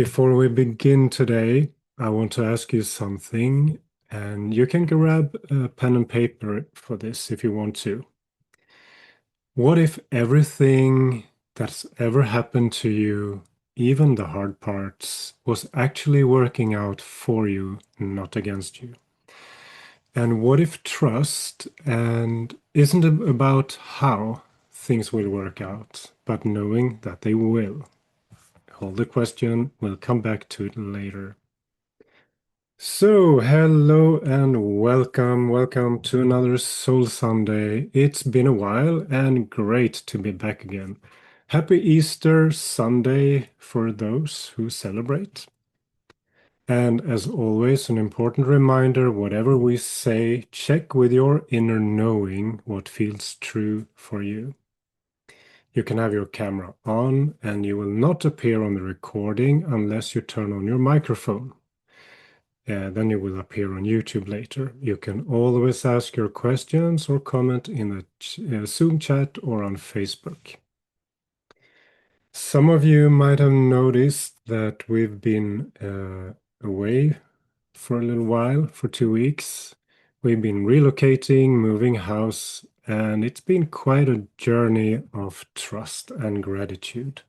Before we begin today, I want to ask you something, and you can grab a pen and paper for this if you want to. What if everything that's ever happened to you, even the hard parts, was actually working out for you, not against you? And what if trust and isn't about how things will work out, but knowing that they will? Hold the question, we'll come back to it later. So, hello and welcome. Welcome to another Soul Sunday. It's been a while and great to be back again. Happy Easter Sunday for those who celebrate. And as always, an important reminder, whatever we say, check with your inner knowing what feels true for you. You can have your camera on and you will not appear on the recording unless you turn on your microphone. Then you will appear on YouTube later. You can always ask your questions or comment in the Zoom chat or on Facebook. Some of you might have noticed that we've been away for a little while, for 2 weeks. We've been relocating, moving house, and it's been quite a journey of trust and gratitude.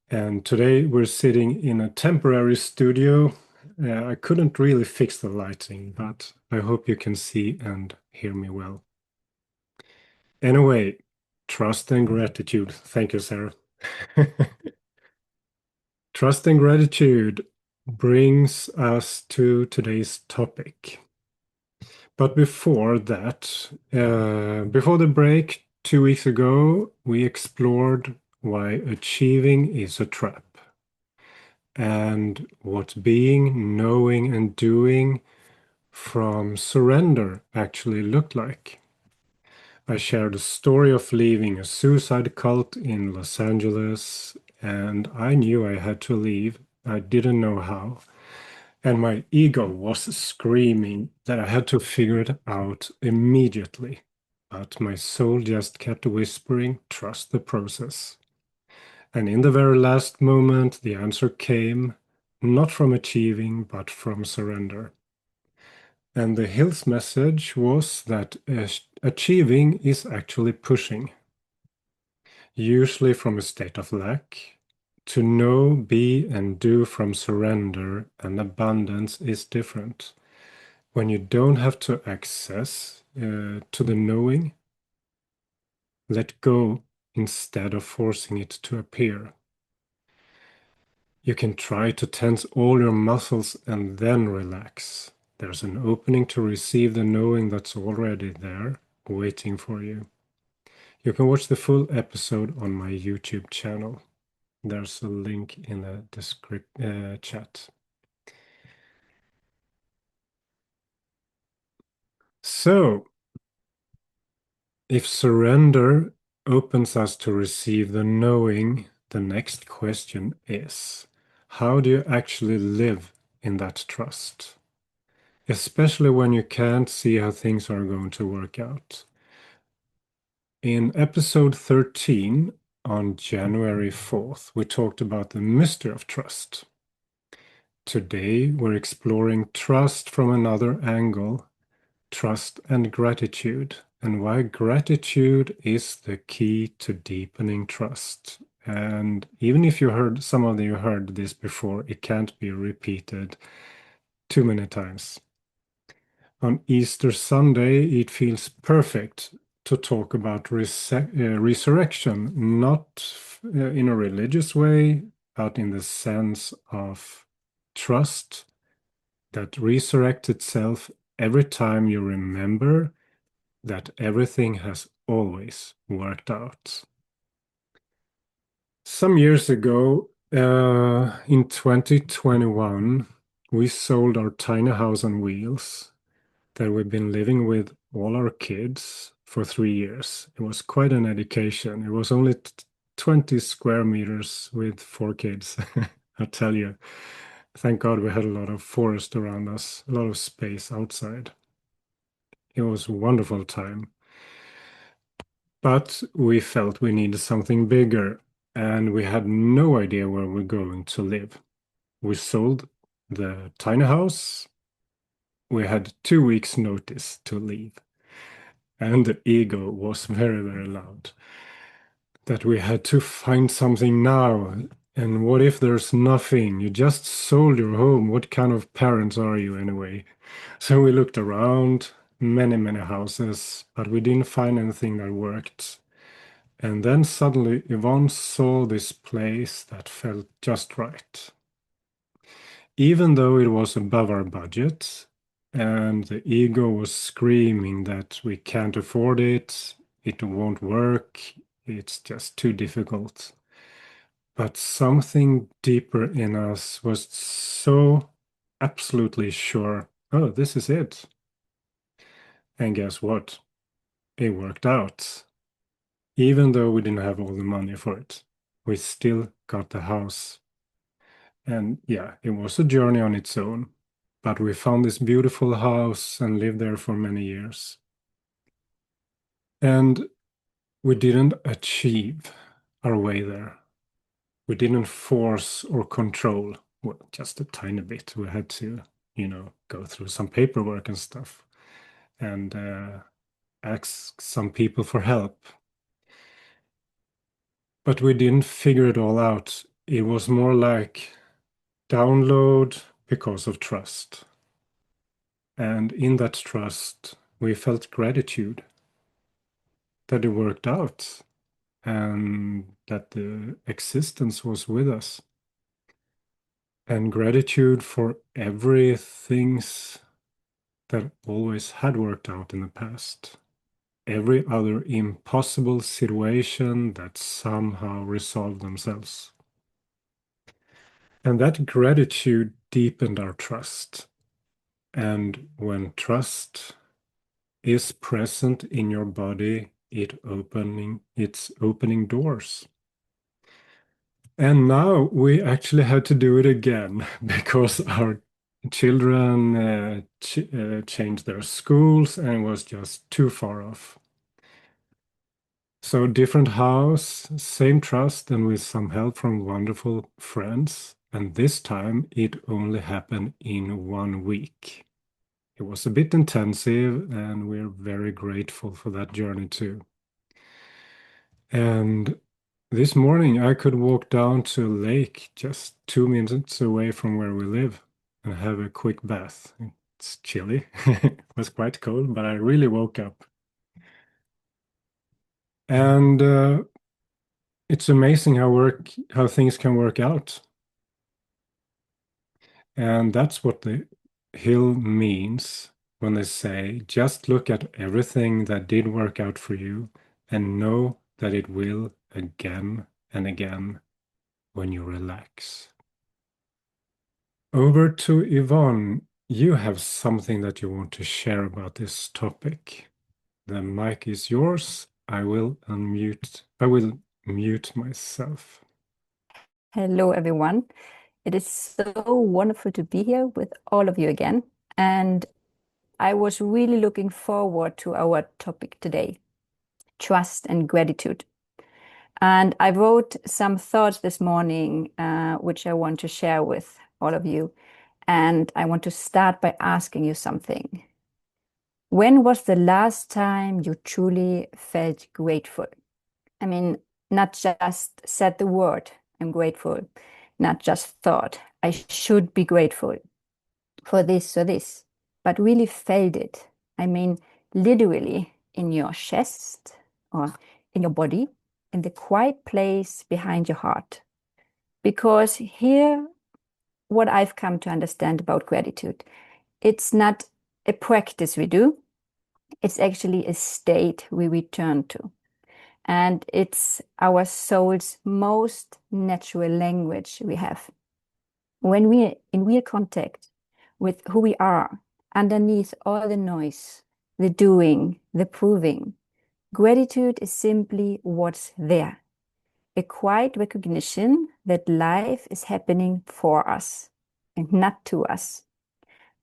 And today we're sitting in a temporary studio. I couldn't really fix the lighting, but I hope you can see and hear me well. Anyway, trust and gratitude. Thank you, Sarah. Trust and gratitude brings us to today's topic. But before that, before the break 2 weeks ago, we explored why achieving is a trap and what being, knowing, and doing from surrender actually looked like. I shared a story of leaving a suicide cult in Los Angeles, and I knew I had to leave. I didn't know how. And my ego was screaming that I had to figure it out immediately. But my soul just kept whispering, trust the process. And in the very last moment, the answer came, not from achieving, but from surrender. And the Hill's message was that achieving is actually pushing, usually from a state of lack. To know, be, and do from surrender and abundance is different. When you don't have to access to the knowing, let go instead of forcing it to appear. You can try to tense all your muscles and then relax. There's an opening to receive the knowing that's already there, waiting for you. You can watch the full episode on my YouTube channel. There's a link in the chat. So, if surrender opens us to receive the knowing, the next question is, how do you actually live in that trust? Especially when you can't see how things are going to work out. In episode 13, on January 4th, we talked about the mystery of trust. Today, we're exploring trust from another angle, trust and gratitude, and why gratitude is the key to deepening trust. And even if some of you heard this before, it can't be repeated too many times. On Easter Sunday, it feels perfect to talk about resurrection, not in a religious way, but in the sense of trust that resurrects itself every time you remember that everything has always worked out. Some years ago, in 2021, we sold our tiny house on wheels that we've been living with all our kids for 3 years. It was quite an education. It was only 20 square meters with 4 kids. I'll tell you. Thank God we had a lot of forest around us, a lot of space outside. It was a wonderful time. But we felt we needed something bigger. and we had no idea where we're going to live. We sold the tiny house. We had 2 weeks' notice to leave, and the ego was very, very loud that we had to find something now. And what if there's nothing? You just sold your home. What kind of parents are you anyway? So we looked around many, many houses, but we didn't find anything that worked. And then suddenly Yvonne saw this place that felt just right. Even though it was above our budget, and the ego was screaming that we can't afford it, it won't work, it's just too difficult. But something deeper in us was so absolutely sure, oh, this is it. And guess what? It worked out. Even though we didn't have all the money for it, we still got the house. And yeah, it was a journey on its own. But we found this beautiful house and lived there for many years. And we didn't achieve our way there. We didn't force or control, well, just a tiny bit. We had to, go through some paperwork and stuff and ask some people for help. But we didn't figure it all out. It was more like download because of trust. And in that trust, we felt gratitude that it worked out and that the existence was with us. And gratitude for everything that always had worked out in the past. Every other impossible situation that somehow resolved themselves. And that gratitude deepened our trust. And when trust is present in your body, it's opening doors. And now we actually had to do it again because our children changed their schools and was just too far off. So different house, same trust, and with some help from wonderful friends. And this time it only happened in 1 week. It was a bit intensive, and we're very grateful for that journey too. And this morning I could walk down to a lake just 2 minutes away from where we live and have a quick bath. It's chilly. It was quite cold, but I really woke up. And it's amazing how things can work out. And that's what the hill means when they say, just look at everything that did work out for you and know that it will again and again when you relax. Over to Yvonne. You have something that you want to share about this topic. The mic is yours. I will mute myself. Hello, everyone. It is so wonderful to be here with all of you again. And I was really looking forward to our topic today, trust and gratitude. And I wrote some thoughts this morning, which I want to share with all of you. And I want to start by asking you something. When was the last time you truly felt grateful? I mean, not just said the word, I'm grateful, not just thought, I should be grateful for this or this, but really felt it. I mean, literally in your chest or in your body, in the quiet place behind your heart. Because here, what I've come to understand about gratitude, it's not a practice we do, it's actually a state we return to. And it's our soul's most natural language we have. When we're in real contact with who we are, underneath all the noise, the doing, the proving, gratitude is simply what's there. A quiet recognition that life is happening for us and not to us.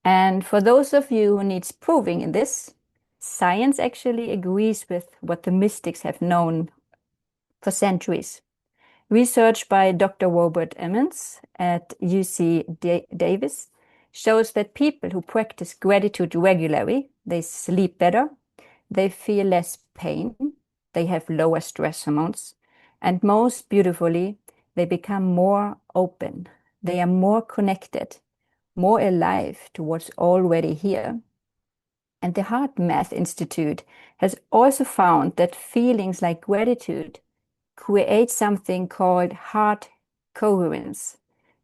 And for those of you who needs proving in this, science actually agrees with what the mystics have known for centuries. Research by Dr. Robert Emmons at UC Davis shows that people who practice gratitude regularly, they sleep better, they feel less pain, they have lower stress hormones, and most beautifully, they become more open. They are more connected, more alive to what's already here. And the Heart Math Institute has also found that feelings like gratitude create something called heart coherence.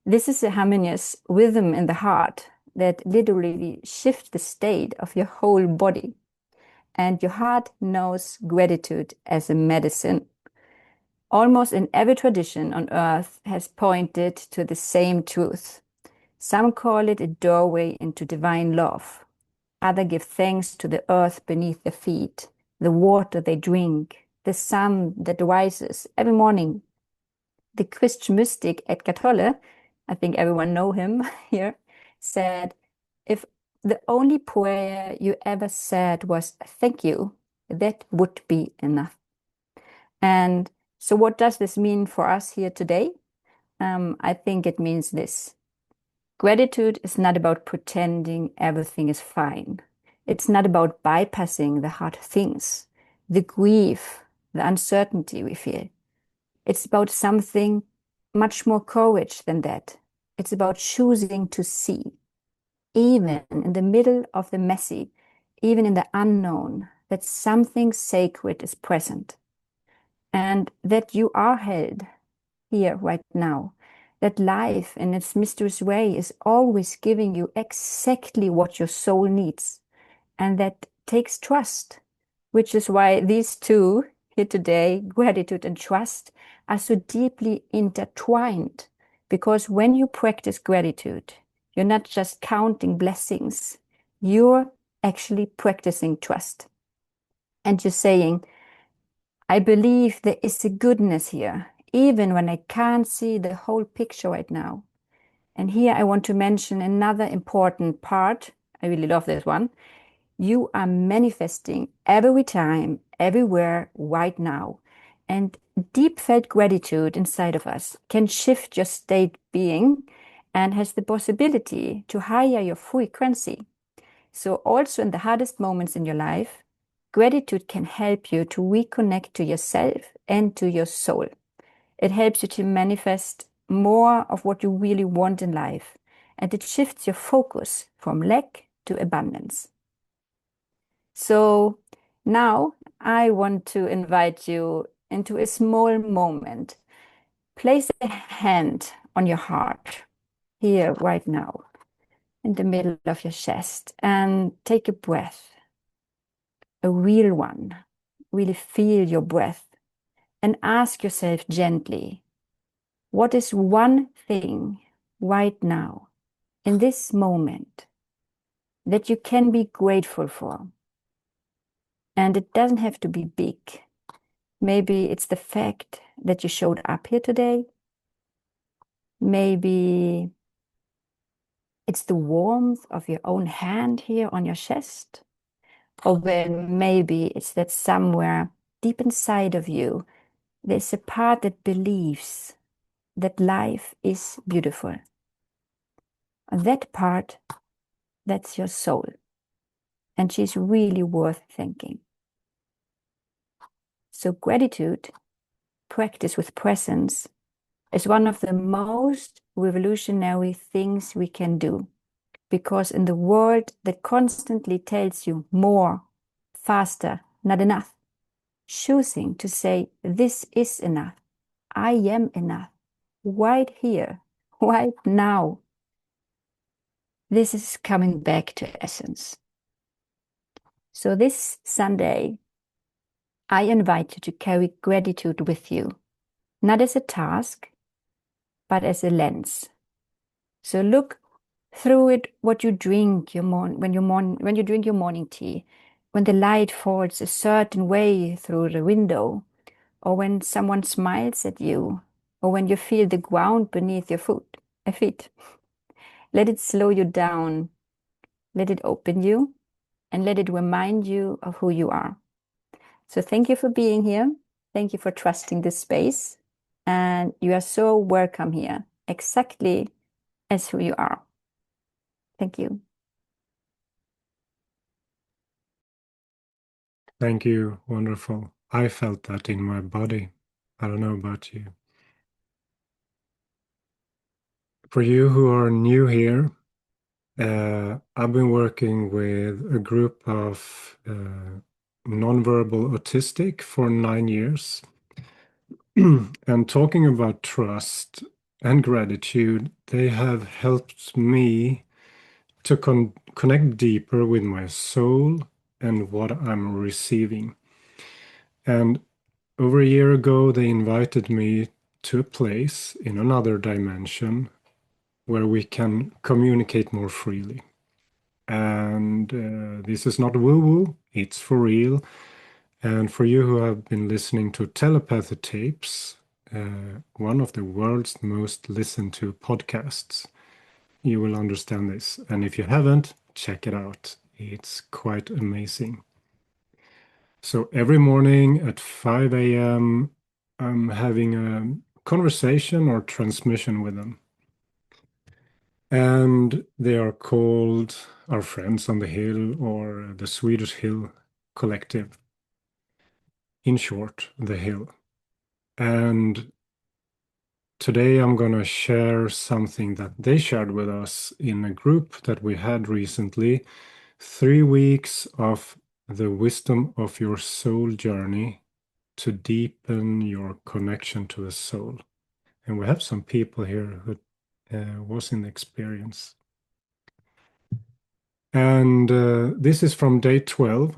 This is a harmonious rhythm in the heart that literally shifts the state of your whole body. And your heart knows gratitude as a medicine. Almost in every tradition on earth has pointed to the same truth. Some call it a doorway into divine love. Others give thanks to the earth beneath their feet, the water they drink, the sun that rises every morning. The Christian mystic Eckhart Tolle, I think everyone know him here, said, if the only prayer you ever said was thank you, that would be enough. And so what does this mean for us here today? I think it means this. Gratitude is not about pretending everything is fine. It's not about bypassing the hard things, the grief, the uncertainty we feel. It's about something much more courage than that. It's about choosing to see, even in the middle of the messy, even in the unknown, that something sacred is present and that you are held here right now. That life in its mysterious way is always giving you exactly what your soul needs. And that takes trust, which is why these two here today, gratitude and trust, are so deeply intertwined. Because when you practice gratitude, you're not just counting blessings, you're actually practicing trust. And you're saying, I believe there is a goodness here, even when I can't see the whole picture right now. And here I want to mention another important part. I really love this one. You are manifesting every time, everywhere, right now. And deep felt gratitude inside of us can shift your state being and has the possibility to higher your frequency. So also in the hardest moments in your life, gratitude can help you to reconnect to yourself and to your soul. It helps you to manifest more of what you really want in life, and it shifts your focus from lack to abundance. So now I want to invite you into a small moment. Place a hand on your heart here right now in the middle of your chest and take a breath, a real one. Really feel your breath and ask yourself gently, what is one thing right now in this moment that you can be grateful for? And it doesn't have to be big. Maybe it's the fact that you showed up here today. Maybe it's the warmth of your own hand here on your chest. Or then maybe it's that somewhere deep inside of you, there's a part that believes that life is beautiful. And that part, that's your soul. And she's really worth thanking. So gratitude, practice with presence, is one of the most revolutionary things we can do. Because in the world that constantly tells you more, faster, not enough, choosing to say, this is enough, I am enough, right here, right now, this is coming back to essence. So this Sunday, I invite you to carry gratitude with you, not as a task, but as a lens. So look through it what you drink when you drink your morning tea, when the light falls a certain way through the window, or when someone smiles at you, or when you feel the ground beneath your feet. Let it slow you down, let it open you, and let it remind you of who you are. So thank you for being here. Thank you for trusting this space. and you are so welcome here, exactly as who you are. Thank you. Thank you. Wonderful. I felt that in my body. I don't know about you. For you who are new here, I've been working with a group of nonverbal autistic for 9 years. And talking about trust and gratitude, they have helped me to connect deeper with my soul and what I'm receiving. And over a year ago, they invited me to a place in another dimension where we can communicate more freely. And this is not woo-woo, it's for real. And for you who have been listening to telepathy tapes, one of the world's most listened to podcasts, you will understand this. And if you haven't, check it out. It's quite amazing. So every morning at 5 a.m., I'm having a conversation or transmission with them. And they are called our friends on the hill or the Swedish Hill Collective. In short, the hill. And today I'm going to share something that they shared with us in a group that we had recently. 3 weeks of the wisdom of your soul journey to deepen your connection to the soul. And we have some people here who was in the experience. And this is from day 12,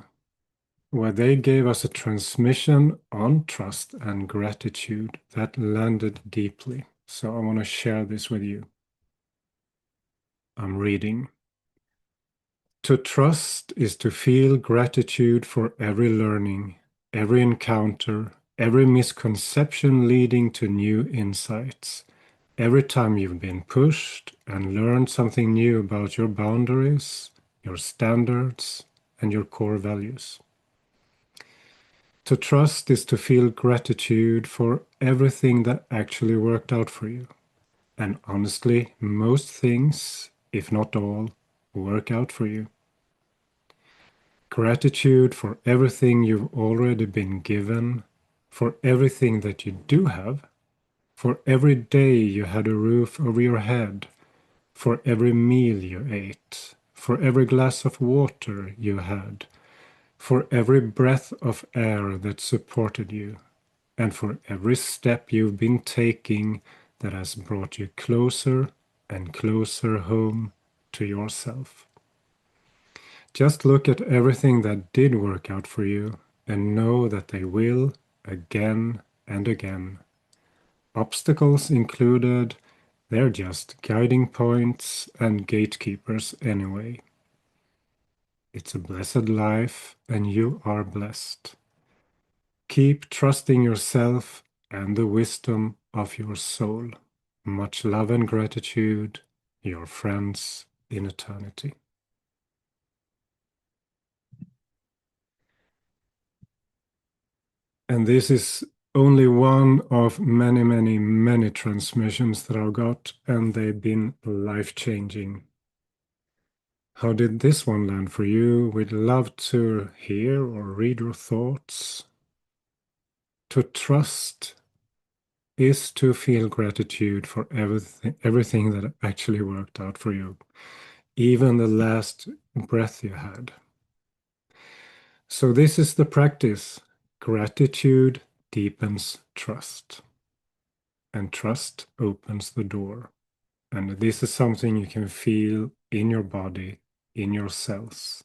where they gave us a transmission on trust and gratitude that landed deeply. So I want to share this with you. I'm reading. To trust is to feel gratitude for every learning, every encounter, every misconception leading to new insights. Every time you've been pushed and learned something new about your boundaries, your standards, and your core values. To trust is to feel gratitude for everything that actually worked out for you. And honestly, most things, if not all, work out for you. Gratitude for everything you've already been given, for everything that you do have, for every day you had a roof over your head, for every meal you ate, for every glass of water you had, for every breath of air that supported you, and for every step you've been taking that has brought you closer and closer home to yourself. Just look at everything that did work out for you and know that they will again and again. Obstacles included, they're just guiding points and gatekeepers anyway. It's a blessed life and you are blessed. Keep trusting yourself and the wisdom of your soul. Much love and gratitude, your friends in eternity. And this is only one of many, many, many transmissions that I've got, and they've been life-changing. How did this one land for you? We'd love to hear or read your thoughts. To trust is to feel gratitude for everything that actually worked out for you, even the last breath you had. So this is the practice. Gratitude deepens trust, and trust opens the door. And this is something you can feel in your body, in your cells.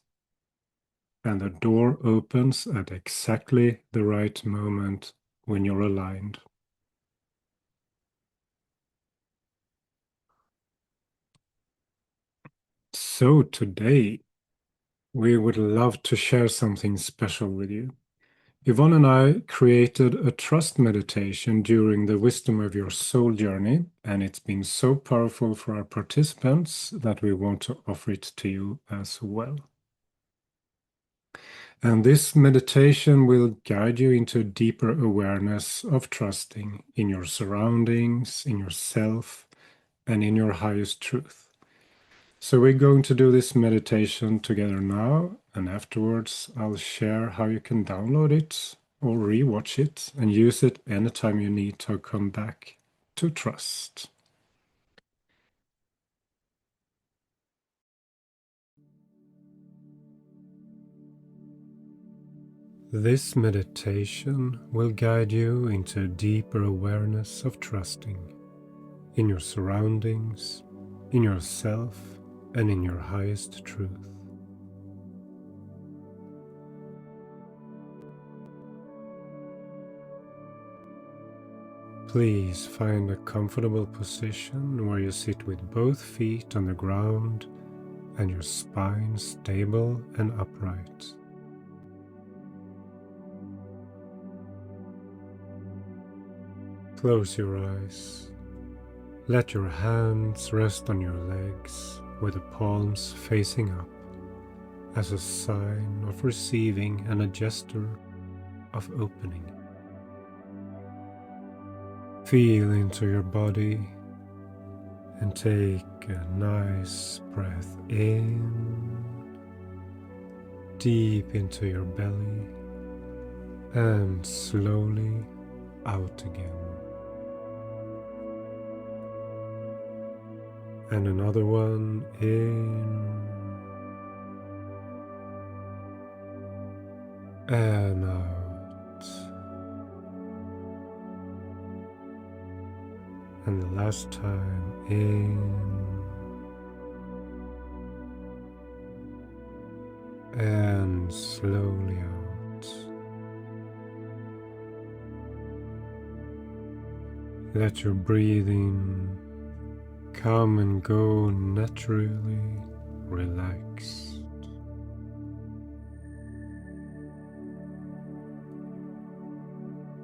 And the door opens at exactly the right moment when you're aligned. So today, we would love to share something special with you. Yvonne and I created a trust meditation during the Wisdom of Your Soul journey, and it's been so powerful for our participants that we want to offer it to you as well. And this meditation will guide you into a deeper awareness of trusting in your surroundings, in yourself, and in your highest truth. So we're going to do this meditation together now, and afterwards I'll share how you can download it or rewatch it and use it anytime you need to come back to trust. This meditation will guide you into a deeper awareness of trusting in your surroundings, in yourself, and in your highest truth. Please find a comfortable position where you sit with both feet on the ground and your spine stable and upright. Close your eyes. Let your hands rest on your legs with the palms facing up as a sign of receiving and a gesture of opening. Feel into your body and take a nice breath in, deep into your belly, and slowly out again. And another one in and out. And the last time in and slowly out. Let your breathing come and go naturally, relaxed.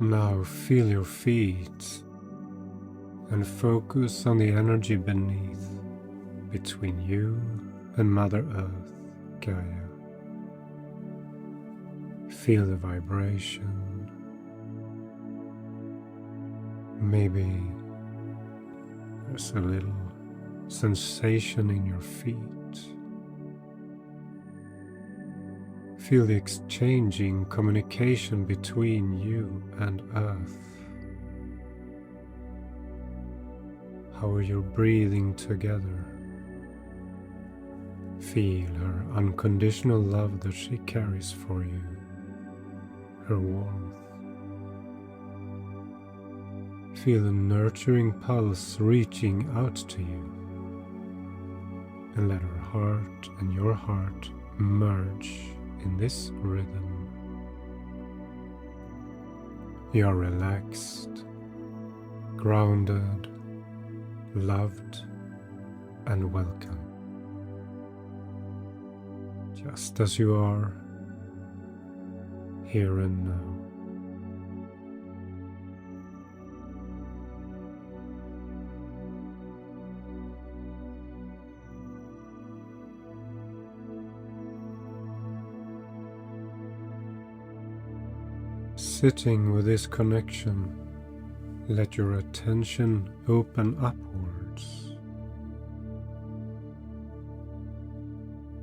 Now feel your feet and focus on the energy beneath, between you and Mother Earth, Gaia. Feel the vibration. Maybe there's a little sensation in your feet. Feel the exchanging communication between you and Earth. How are you breathing together? Feel her unconditional love that she carries for you, her warmth. Feel a nurturing pulse reaching out to you, and let her heart and your heart merge in this rhythm. You are relaxed, grounded, loved, and welcome, just as you are, here and now. Sitting with this connection, let your attention open upwards.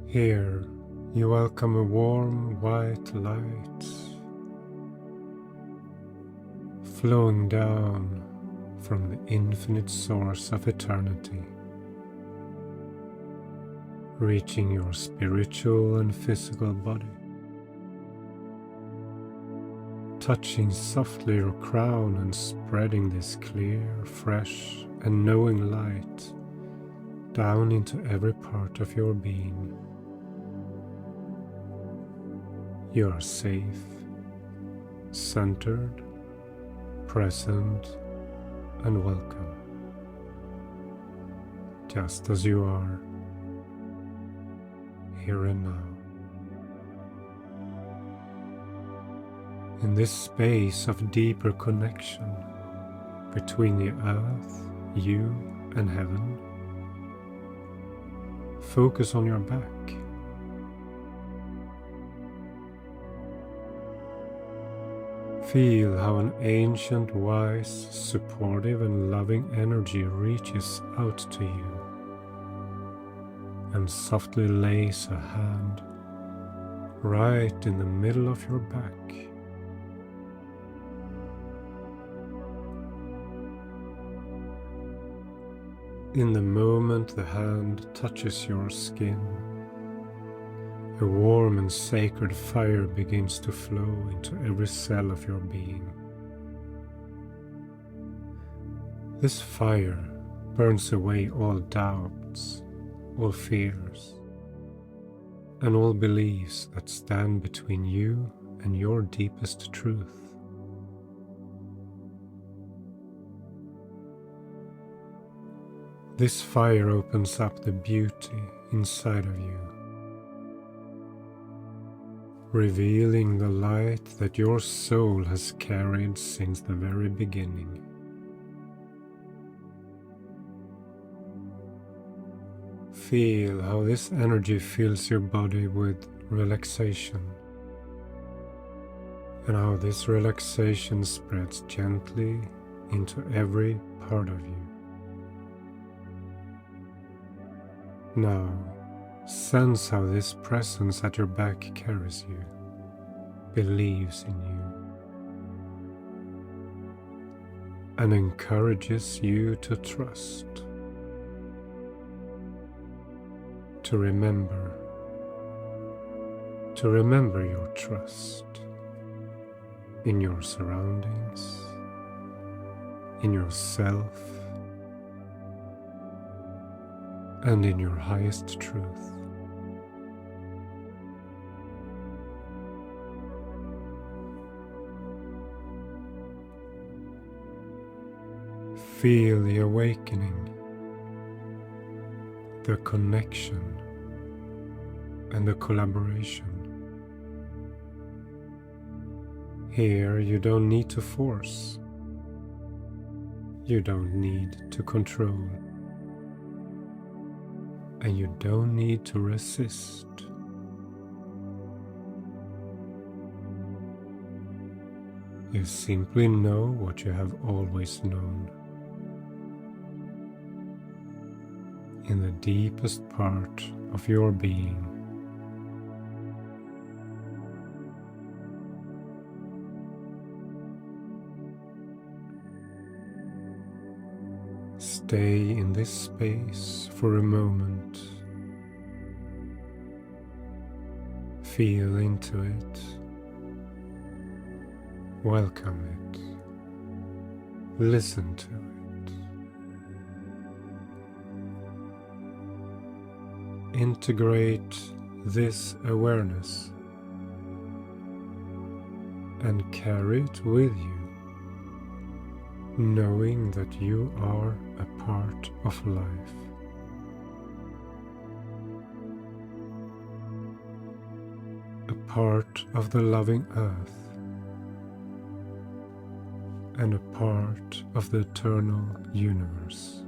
Here, you welcome a warm white light flowing down from the infinite source of eternity, reaching your spiritual and physical body, touching softly your crown and spreading this clear, fresh, and knowing light down into every part of your being. You are safe, centered, present, and welcome, just as you are, here and now. In this space of deeper connection between the earth, you, and heaven, focus on your back. Feel how an ancient, wise, supportive, and loving energy reaches out to you and softly lays a hand right in the middle of your back. In the moment the hand touches your skin, a warm and sacred fire begins to flow into every cell of your being. This fire burns away all doubts, all fears, and all beliefs that stand between you and your deepest truth. This fire opens up the beauty inside of you, revealing the light that your soul has carried since the very beginning. Feel how this energy fills your body with relaxation, and how this relaxation spreads gently into every part of you. Now, sense how this presence at your back carries you, believes in you, and encourages you to trust, to remember your trust in your surroundings, in yourself, and in your highest truth. Feel the awakening, the connection, and the collaboration. Here you don't need to force. You don't need to control. And you don't need to resist. You simply know what you have always known. In the deepest part of your being. Stay in this space for a moment. Feel into it. Welcome it. Listen to it. Integrate this awareness and carry it with you, knowing that you are a part of life. A part of the loving earth, and a part of the eternal universe.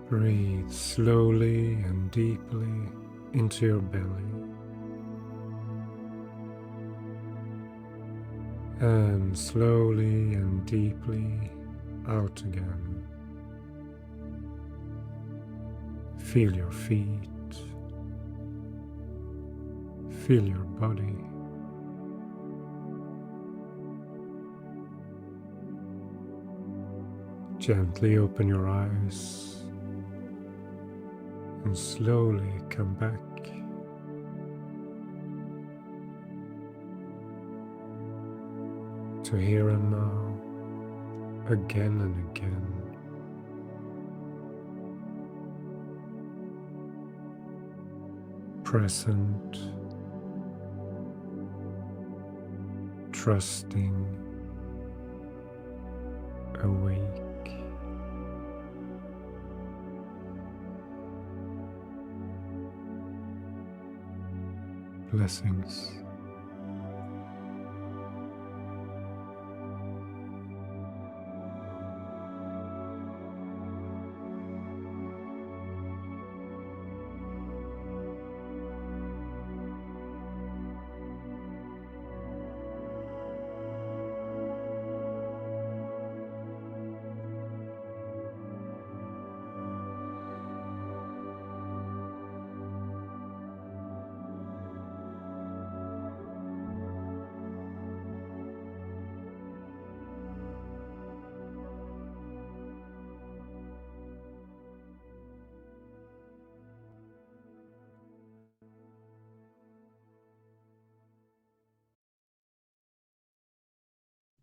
Breathe slowly and deeply into your belly. And slowly and deeply out again. Feel your feet. Feel your body. Gently open your eyes and slowly come back. To here and now, again and again. Present, trusting, awake. Blessings.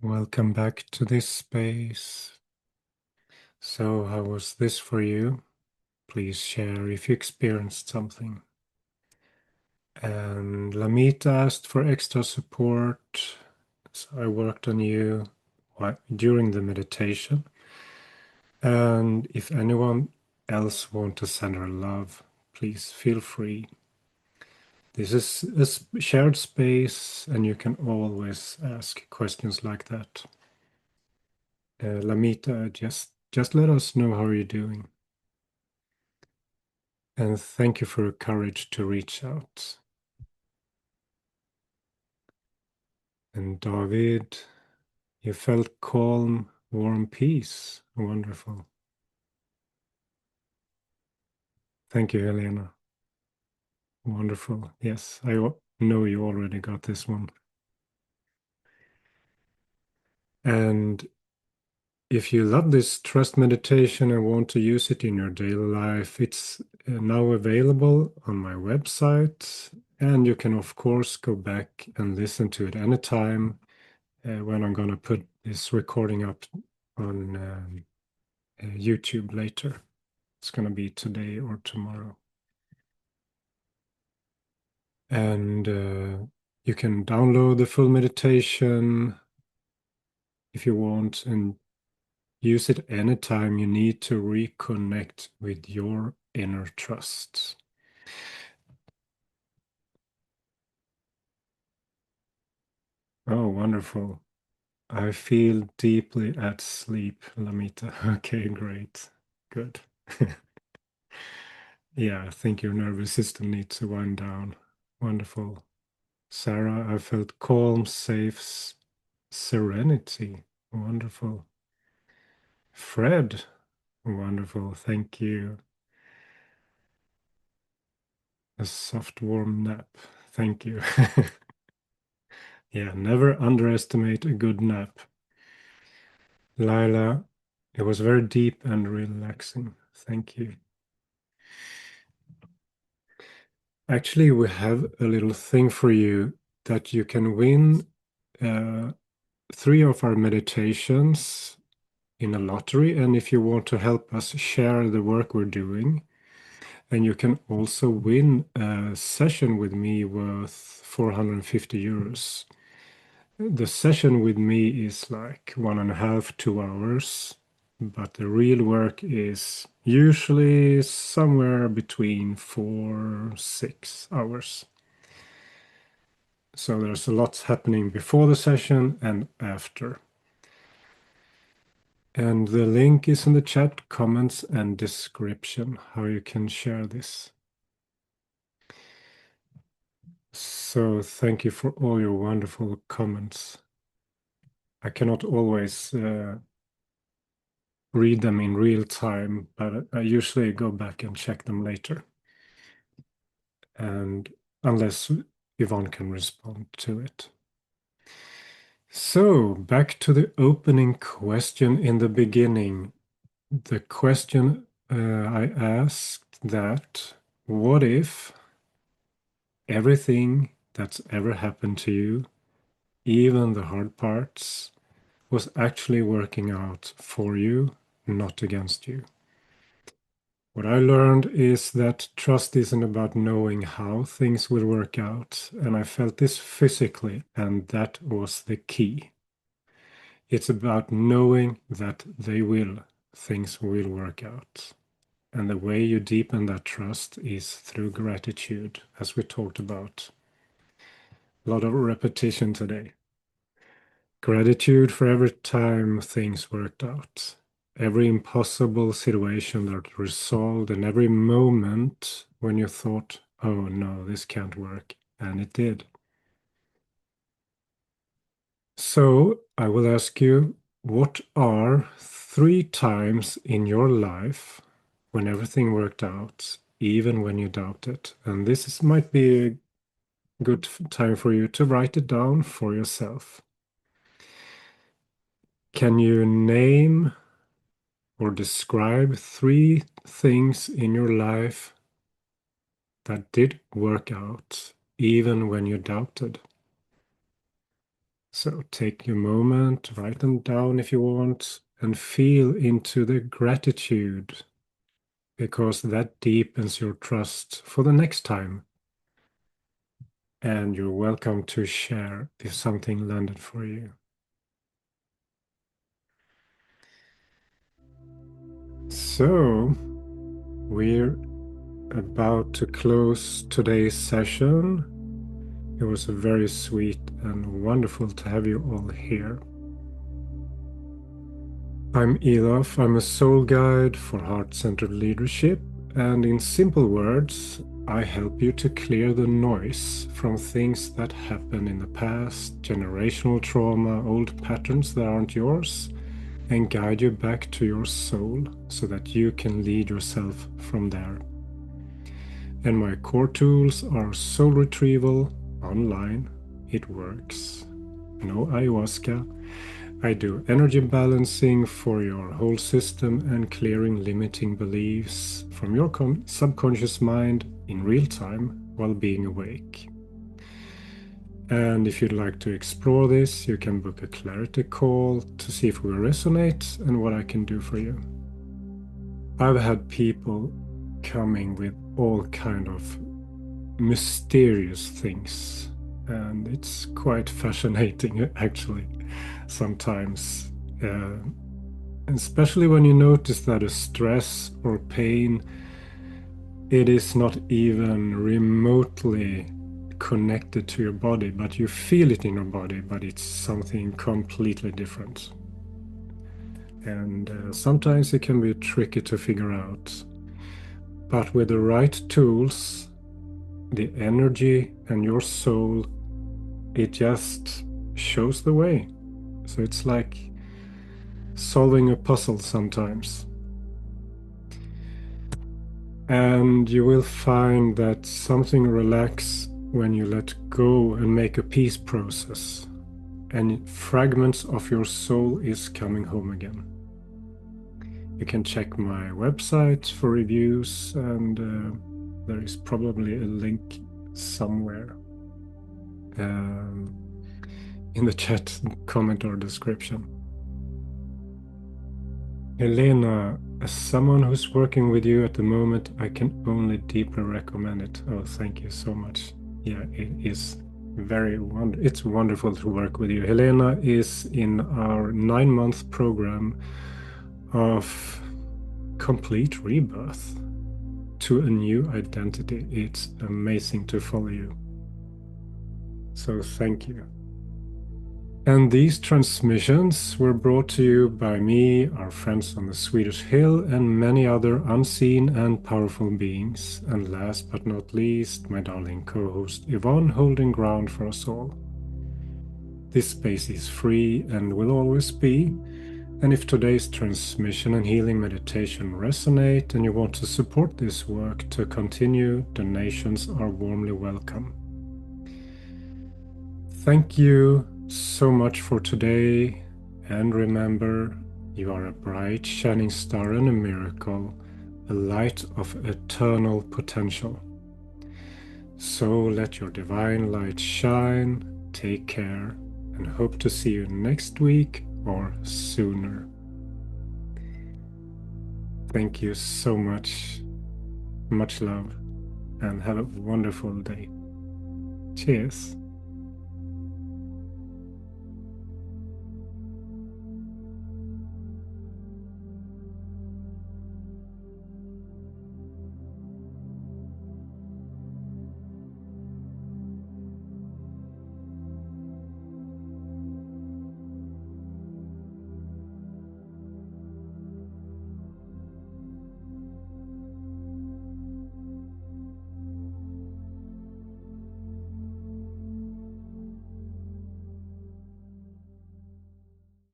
Welcome back to this space. So, how was this for you? Please share if you experienced something. And Lamita asked for extra support. So I worked on you during the meditation. And if anyone else wants to send her love, please feel free. This is a shared space, and you can always ask questions like that. Lamita, just let us know how you're doing. And thank you for your courage to reach out. And David, you felt calm, warm peace. Wonderful. Thank you, Helena. Wonderful. Yes, I know you already got this one. And if you love this trust meditation and want to use it in your daily life, it's now available on my website. And you can, of course, go back and listen to it anytime when I'm going to put this recording up on YouTube later. It's going to be today or tomorrow. And you can download the full meditation if you want and use it anytime you need to reconnect with your inner trust. Oh, wonderful. I feel deeply at sleep, Lamita. Okay, great. Good. Yeah, I think your nervous system needs to wind down. Wonderful. Sarah, I felt calm, safe, serenity. Wonderful. Fred, wonderful. Thank you. A soft, warm nap. Thank you. Yeah, never underestimate a good nap. Lila, it was very deep and relaxing. Thank you. Actually, we have a little thing for you that you can win 3 of our meditations in a lottery. And if you want to help us share the work we're doing, and you can also win a session with me worth 450 euros. The session with me is like 1.5, 2 hours, but the real work is usually somewhere between 4, 6 hours. So there's a lot happening before the session and after. And the link is in the chat, comments, and description, how you can share this. So thank you for all your wonderful comments. I cannot always read them in real time, but I usually go back and check them later. And unless Yvonne can respond to it. So back to the opening question in the beginning. The question I asked that, what if everything that's ever happened to you, even the hard parts, was actually working out for you, not against you? What I learned is that trust isn't about knowing how things will work out, and I felt this physically, and that was the key. It's about knowing that things will work out. And the way you deepen that trust is through gratitude, as we talked about. A lot of repetition today. Gratitude for every time things worked out, every impossible situation that resolved, and every moment when you thought, oh no, this can't work, and it did. So I will ask you, what are 3 times in your life when everything worked out, even when you doubted? And might be a good time for you to write it down for yourself. Can you name or describe 3 things in your life that did work out even when you doubted? So take a moment, write them down if you want, and feel into the gratitude, because that deepens your trust for the next time. And you're welcome to share if something landed for you. So, we're about to close today's session. It was very sweet and wonderful to have you all here. I'm Elof. I'm a soul guide for heart-centered leadership, and in simple words, I help you to clear the noise from things that happened in the past, generational trauma, old patterns that aren't yours, and guide you back to your soul so that you can lead yourself from there. And my core tools are soul retrieval online. It works. No ayahuasca. I do energy balancing for your whole system and clearing limiting beliefs from your subconscious mind in real time while being awake. And if you'd like to explore this, you can book a clarity call to see if we resonate and what I can do for you. I've had people coming with all kind of mysterious things, and it's quite fascinating actually sometimes, especially when you notice that a stress or pain, it is not even remotely connected to your body, but you feel it in your body, but it's something completely different. And sometimes it can be tricky to figure out, but with the right tools, the energy and your soul, it just shows the way. So it's like solving a puzzle sometimes. And you will find that something relaxes when you let go and make a peace process. And fragments of your soul is coming home again. You can check my website for reviews, and there is probably a link somewhere in the chat comment or description. Helena, as someone who's working with you at the moment, I can only deeply recommend it. Oh, thank you so much. Yeah, it is it's wonderful to work with you. Helena is in our 9-month program of complete rebirth to a new identity. It's amazing to follow you. So thank you. And these transmissions were brought to you by me, our friends on the Swedish Hill, and many other unseen and powerful beings. And last but not least, my darling co-host Yvonne, holding ground for us all. This space is free and will always be. And if today's transmission and healing meditation resonate and you want to support this work to continue, donations are warmly welcome. Thank you so much for today, and remember, you are a bright shining star and a miracle, a light of eternal potential. So let your divine light shine, take care, and hope to see you next week or sooner. Thank you so much. Much love, and have a wonderful day. Cheers.